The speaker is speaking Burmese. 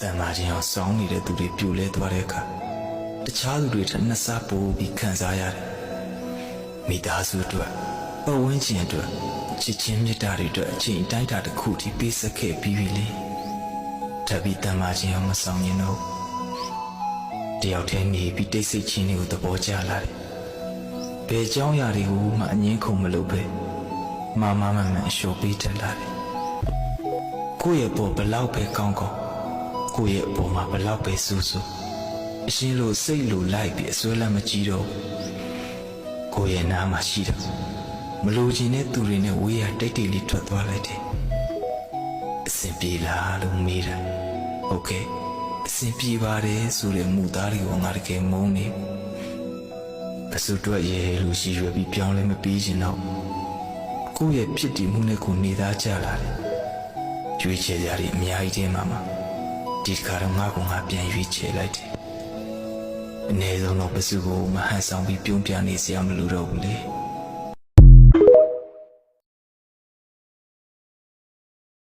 တန်မာခြင်းအောင်စောင်းနေတဲ့သူတွေပြိုလဲသွားတဲ့အခါတခြားသူတွေထက်နှစ်ဆပိုပြီးခံစားရတယ်မိသားစုအတွက်ပတ်ဝန်းကျင်အတွက်ချစ်ချင်းမေတ္တာတွေအတွက်အချိန်တိုင်းတာတစ်ခုထိပေးဆက်ခဲ့ပြီးပြီလေတပီတန်မာခြင်းအောင်မဆောင်ရင်တော့တယောက်တည်းနေပြီးတိတ်ဆိတ်ခြင်းတွေကိုသဘောကျလာတယ်ဘယ်เจ้าရာတွေကိုမှအငင်းခုန်မလုပ်ပဲမမမမအလျှော်ပေးတတ်လာတယ်ကိုယ့်ရဲ့ပေါ်ဘလောက်ပဲကောင်းကောင်းကိုယ့်ရဲ့အပေါ်မှာဘလောက်ပဲစူးစူးအရှင်းလို့စိတ်လို့လိုက်ပြီးအစွဲလမ်းမကြည့်တော့ကိုယ့်ရဲ့နားမှာရှိတယ်မလိုချင်တဲ့သူတွေနဲ့ဝေးရတိတ်တိတ်လေးထွက်သွားလိုက်တယ်အဆင်ပြေလားလို့မေးတာโอเคအဆင်ပြေပါတယ်ဆိုတဲ့မူသားတွေကိုငါတကယ်မုန်းနေအစွတ်တွက်ရဲလို့ရှိရွယ်ပြီးပြောင်းလဲမပြီးချင်တော့ကိုယ့်ရဲ့ဖြစ်တည်မှုနဲ့ကိုနေသားကြလာတယ်ရွေးချယ်ကြရအများကြီးထဲမှာဒီခါတော့ငါပြန်ရွေးချယ်လိုက်တယ်အနည်းဆုံးတော့ပစုကိုမဟန်ဆောင်ပြီးပြုံးပြနေစရာမလိုတော့ဘူးလေ